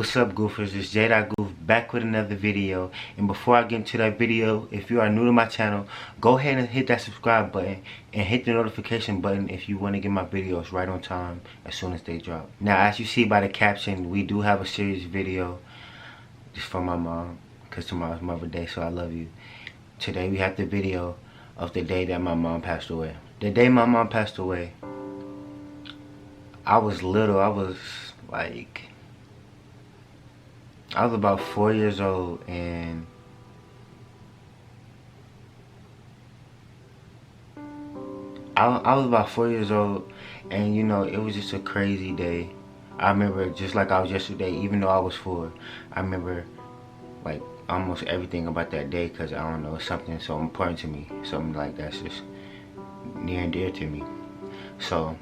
What's up, Goofers? It's J.Goof back with another video. And before I get into that video, if you are new to my channel, go ahead and hit that subscribe button and hit the notification button if you want to get my videos right on time as soon as they drop. Now, as you see by the caption, we do have a serious video just for my mom, because tomorrow's Mother's Day, so I love you. Today we have the video of the day that my mom passed away. The day my mom passed away, I was little. I was about 4 years old, and I was about 4 years old, and you know, it was just a crazy day. I remember just like I was yesterday, even though I was 4. I remember like almost everything about that day, because I don't know, it's something so important to me, something like that's just near and dear to me. So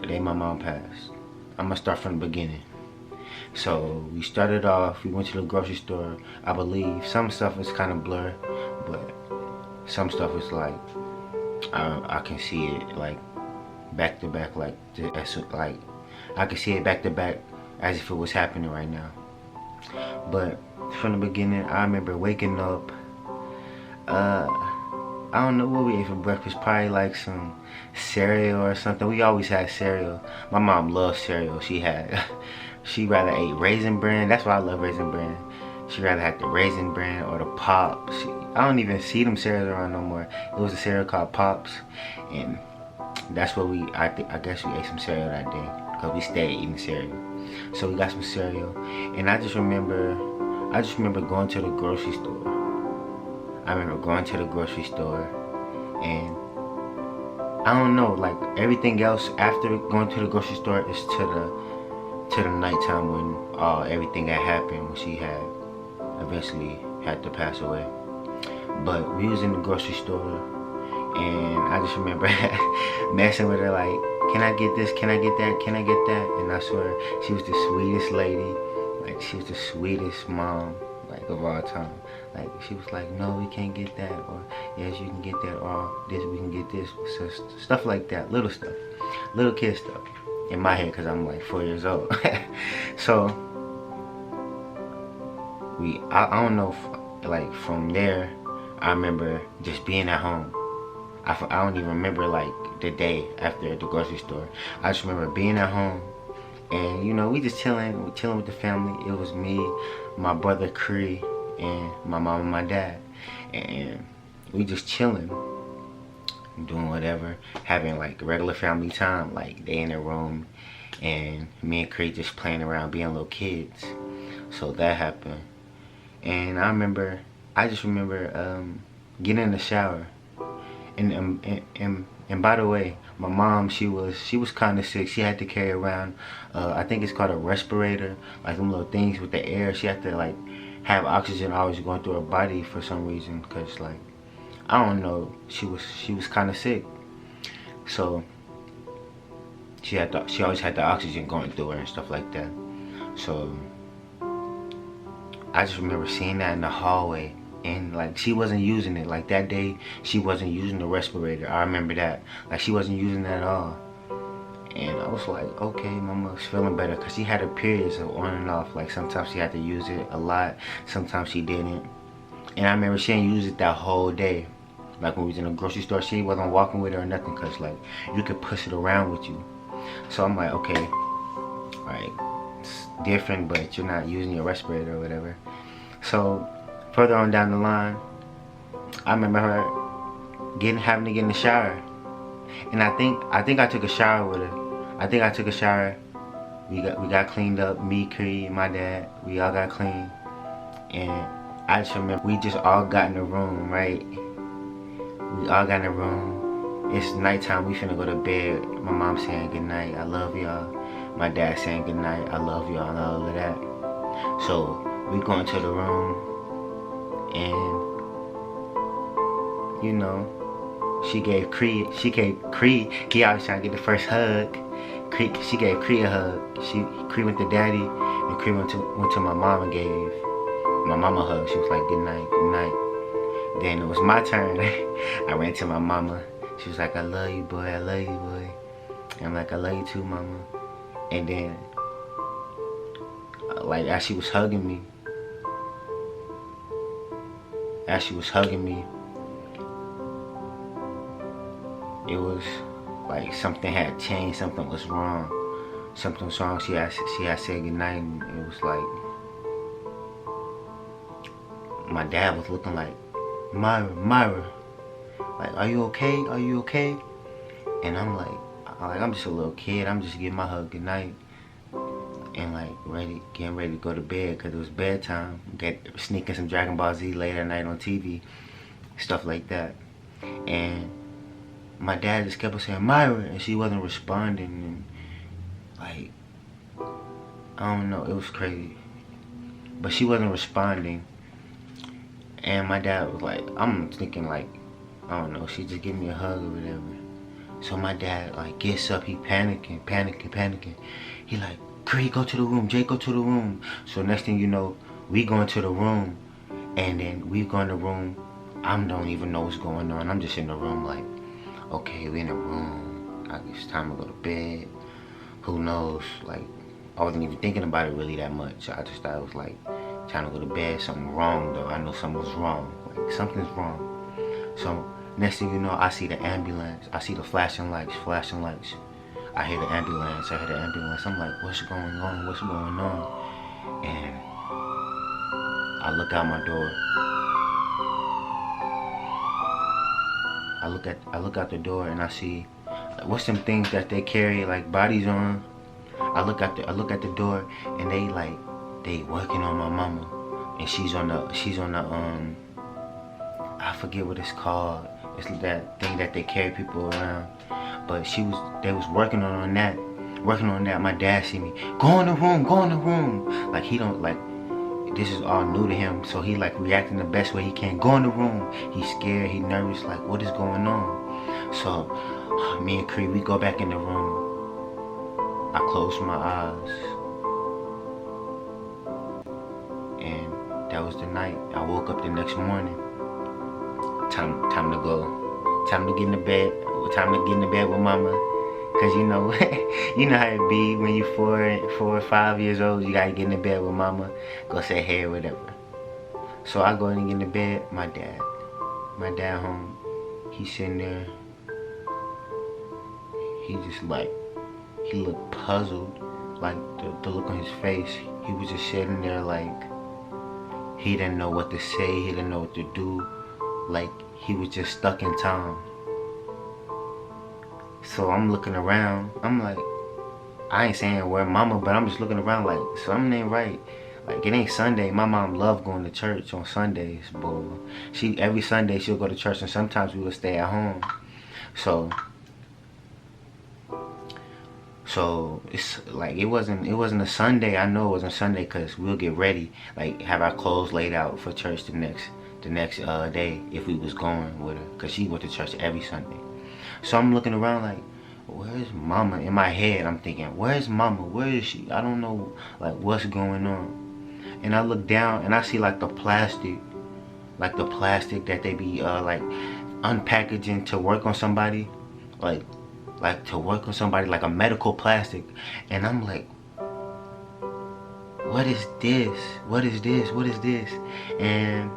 the day my mom passed, I'm gonna start from the beginning. So we started off, we went to the grocery store. I believe some stuff is kind of blur, but some stuff is like I can see it like back to back, like I can see it back to back as if it was happening right now. But from the beginning, I remember waking up. I don't know what we ate for breakfast, probably like some cereal or something. We always had cereal. My mom loves cereal. She rather ate Raisin Bran. That's why I love Raisin Bran. She rather had the Raisin Bran or the Pops. I don't even see them cereals around no more. It was a cereal called Pops, and that's what I guess we ate some cereal that day, because we stayed eating cereal. So we got some cereal, and I just remember going to the grocery store. I remember going to the grocery store, and I don't know, like everything else after going to the grocery store is to the nighttime when everything that happened, when she had eventually had to pass away. But we was in the grocery store, and I just remember messing with her like, can I get this, can I get that, can I get that? And I swear she was the sweetest lady. Like, she was the sweetest mom, like, of all time. Like, she was like, no, we can't get that, or yes, you can get that, or this, we can get this. So, stuff like that, little stuff, little kid stuff in my head, because I'm like 4 years old. So I don't know if, like, from there I remember just being at home. I don't even remember like the day after the grocery store. I just remember being at home, and you know, we just chilling with the family. It was me, my brother Cree, and my mom and my dad, and we just chilling, doing whatever, having like regular family time. Like, they in their room, and me and Cree just playing around, being little kids. So that happened, and I just remember getting in the shower. And by the way, my mom, she was kind of sick. She had to carry around, I think it's called a respirator, like them little things with the air. She had to like have oxygen always going through her body for some reason, cause like, I don't know, she was kind of sick. So she always had the oxygen going through her and stuff like that. So I just remember seeing that in the hallway. And like, she wasn't using it. Like, that day she wasn't using the respirator. I remember that. Like, she wasn't using that at all. And I was like, okay, mama's feeling better, because she had her periods on and off. Like, sometimes she had to use it a lot, sometimes she didn't. And I remember she didn't use it that whole day. Like, when we was in the grocery store, she wasn't walking with it or nothing, because like, you could push it around with you. So I'm like, okay, alright, it's different, but you're not using your respirator or whatever. So further on down the line, I remember her having to get in the shower, and I think I took a shower with her. I think I took a shower. We got cleaned up. Me, Cree, my dad, we all got clean, and I just remember we just all got in the room, right? We all got in the room. It's nighttime. We finna go to bed. My mom saying good night, I love y'all. My dad saying good night, I love y'all, and all of that. So we go into the room. And you know, she gave Cree, he always trying to get the first hug. She gave Cree a hug. Cree went to daddy, and Cree went to my mom and gave my mama a hug. She was like, good night, good night. Then it was my turn. I ran to my mama. She was like, I love you, boy, I love you, boy. And I'm like, I love you too, mama. And then like as she was hugging me, it was like something had changed, something was wrong. Something was wrong. She had said goodnight, and it was like my dad was looking like, Myra, like, are you okay? Are you okay? And I'm like I'm just a little kid. I'm just giving my hug goodnight, and like getting ready to go to bed because it was bedtime. Sneaking some Dragon Ball Z late at night on TV, stuff like that. And my dad just kept on saying Myra, and she wasn't responding, and like I don't know, it was crazy. But she wasn't responding, and my dad was like, I'm thinking like, I don't know, she just give me a hug or whatever. So my dad like gets up, he panicking. He like, Cree, go to the room, Jay, go to the room. So next thing you know, we go into the room, and then we go in the room. I don't even know what's going on. I'm just in the room like, okay, we in the room. Like, it's time to go to bed. Who knows? Like, I wasn't even thinking about it really that much. I just thought it was like time to go to bed. Something wrong though. I know something was wrong. Like, something's wrong. So next thing you know, I see the ambulance. I see the flashing lights. I hear the ambulance. I'm like, what's going on? And I look out my door. I look out the door and I see, what's them things that they carry like bodies on. I look at the door, and they working on my mama, and she's on the I forget what it's called. It's that thing that they carry people around. But they was working on that. My dad see me, go in the room. Like, he don't, like, this is all new to him, so he like reacting the best way he can. Go in the room. He's scared, he nervous, like, what is going on? So me and Cree, we go back in the room. I close my eyes, and that was the night. I woke up the next morning. Time to go. Time to get in the bed. Time to get in the bed with mama. Cause you know, you know how it be when you 4 or 5 years old. You gotta get in the bed with mama. Go say hey or whatever. So I go in and get in the bed. My dad home. He's sitting there. He just like, he looked puzzled. Like the look on his face. He was just sitting there like, he didn't know what to say. He didn't know what to do. Like, he was just stuck in time. So I'm looking around. I'm like, I ain't saying where mama, but I'm just looking around like, something ain't right. Like, it ain't Sunday. My mom loved going to church on Sundays, boy. Every Sunday she'll go to church, and sometimes we would stay at home. So it's like, it wasn't a Sunday. I know it wasn't Sunday because we'll get ready, like have our clothes laid out for church the next day if we was going with her, because she went to church every Sunday. So I'm looking around like, where's mama? In my head I'm thinking, where's mama? Where is she? I don't know, like, what's going on. And I look down and I see like the plastic that they be like unpackaging to work on somebody, like a medical plastic. And I'm like, what is this? And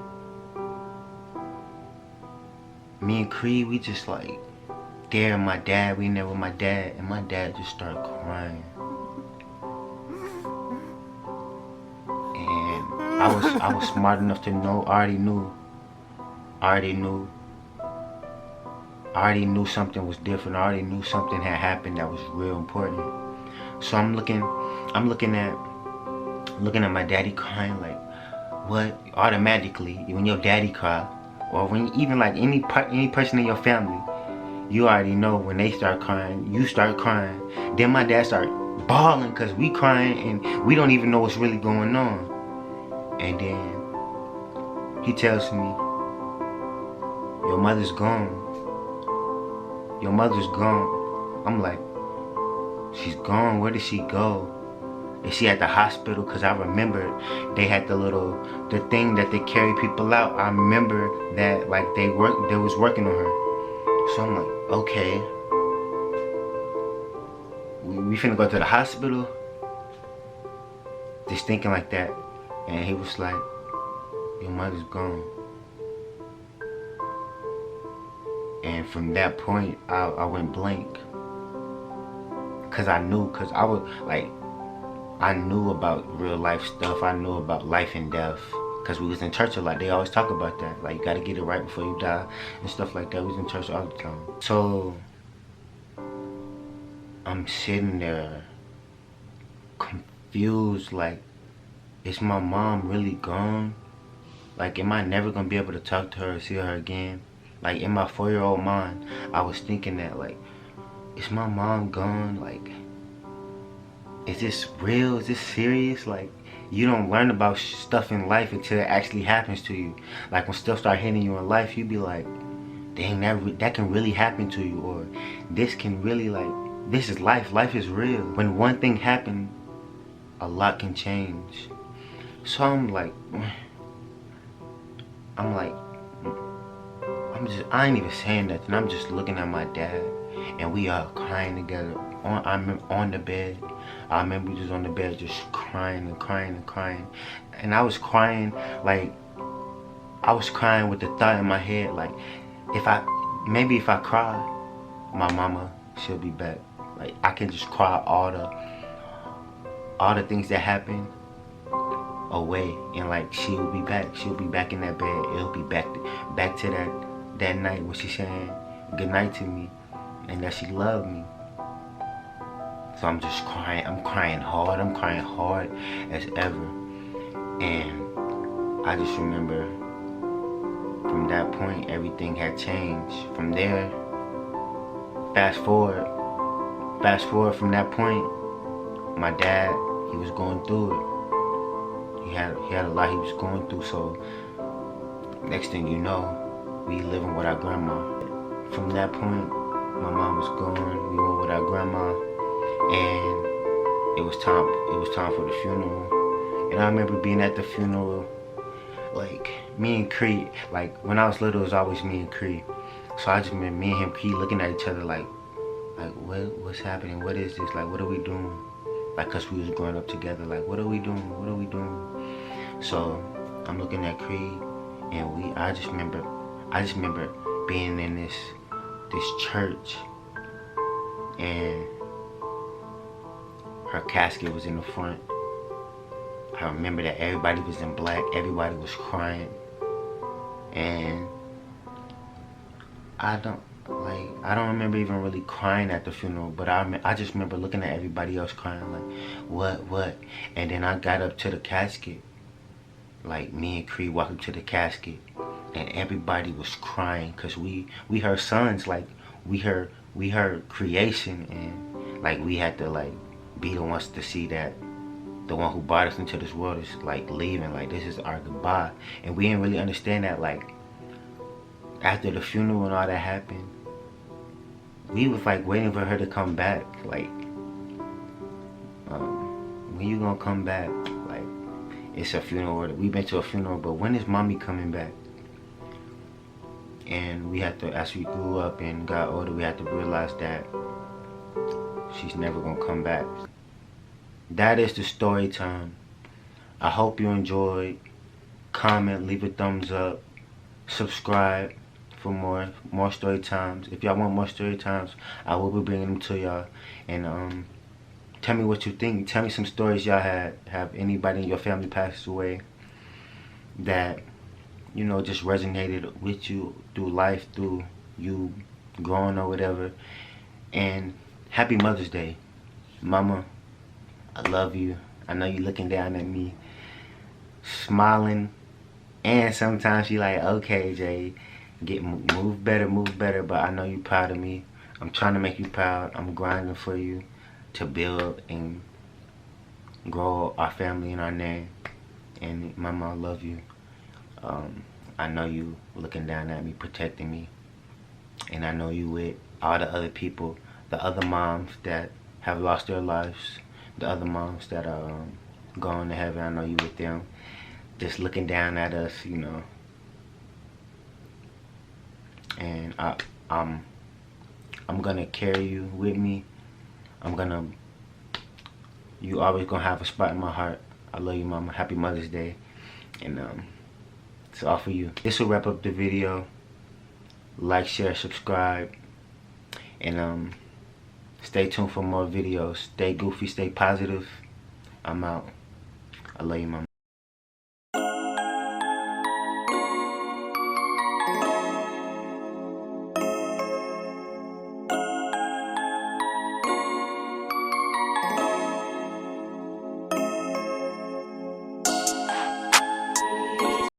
me and Cree, we just like there. My dad, we in there with my dad, and my dad just started crying. And I was smart enough to know. I already knew something was different. I already knew something had happened that was real important. So I'm looking at my daddy crying. Like, what? Automatically, when your daddy cry, or when even like any person in your family, you already know when they start crying, you start crying. Then my dad started bawling because we crying and we don't even know what's really going on. And then he tells me, your mother's gone. I'm like, she's gone? Where did she go? Is she at the hospital? Because I remember they had the thing that they carry people out. I remember that, like, they was working on her. So I'm like, okay, we finna go to the hospital. just thinking like that, and he was like, your mother's gone. And from that point, I went blank. Cause I knew, cause I was like, I knew about real life stuff. I knew about life and death. Cause we was in church a lot. They always talk about that. Like, you gotta get it right before you die and stuff like that. We was in church all the time. So I'm sitting there confused, like, is my mom really gone? Like, am I never gonna be able to talk to her or see her again? Like, in my 4-year-old mind, I was thinking that, like, is my mom gone? Like, is this real? Is this serious? Like, you don't learn about stuff in life until it actually happens to you. Like, when stuff start hitting you in life, you be like, dang, that can really happen to you. Or this can really, like, this is life. Life is real. When one thing happened, a lot can change. So I'm like, I ain't even saying nothing. I'm just looking at my dad, and we are crying together on the bed. I remember we was on the bed just crying and crying and crying, and I was crying like, I was crying with the thought in my head, like, if I cry, my mama, she'll be back. Like, I can just cry all the things that happen away, and like, she'll be back. She'll be back in that bed. It'll be back to that night when she's saying good night to me and that she loved me. So I'm just crying. I'm crying hard. I'm crying hard as ever. And I just remember from that point, everything had changed. From there, fast forward from that point, my dad, he was going through it. He had a lot he was going through. So next thing you know, we living with our grandma. From that point, my mom was gone. We went with our grandma, and it was time for the funeral. And I remember being at the funeral, like, me and Cree, like, when I was little, it was always me and Cree. So I just remember me and him, Cree, looking at each other like what's happening? What is this? Like, what are we doing? Like, cause we was growing up together. Like, what are we doing? What are we doing? So I'm looking at Cree, and I just remember being in this church, and her casket was in the front. I remember that everybody was in black, everybody was crying, and I don't remember even really crying at the funeral, but I just remember looking at everybody else crying, like, what? And then I got up to the casket, like, me and Cree walked up to the casket, and everybody was crying, cause we heard sons, like, we heard creation, and like, we had to, like, be the ones to see that the one who brought us into this world is, like, leaving, like, this is our goodbye. And we didn't really understand that, like, after the funeral and all that happened, we was, like, waiting for her to come back, like, when you gonna come back? Like, it's a funeral, we've been to a funeral, but when is mommy coming back? And we had to, as we grew up and got older, we had to realize that she's never gonna come back. That is the story time. I hope you enjoyed. Comment, leave a thumbs up, subscribe for more story times. If y'all want more story times, I will be bringing them to y'all. And tell me what you think. Tell me some stories y'all had. Have anybody in your family passed away that, you know, just resonated with you through life, through you growing or whatever. And happy Mother's Day. Mama, I love you. I know you looking down at me, smiling, and sometimes you like, okay, Jay, move better, but I know you proud of me. I'm trying to make you proud. I'm grinding for you to build and grow our family and our name. And Mama, I love you. I know you looking down at me, protecting me, and I know you with all the other people, the other moms that have lost their lives, the other moms that are going to heaven. I know you with them, just looking down at us, you know. And I'm gonna carry you with me. You always gonna have a spot in my heart. I love you, mama. Happy Mother's Day. And it's all for you. This will wrap up the video. Like, share, subscribe, and stay tuned for more videos. Stay goofy, stay positive. I'm out. I love you, mama.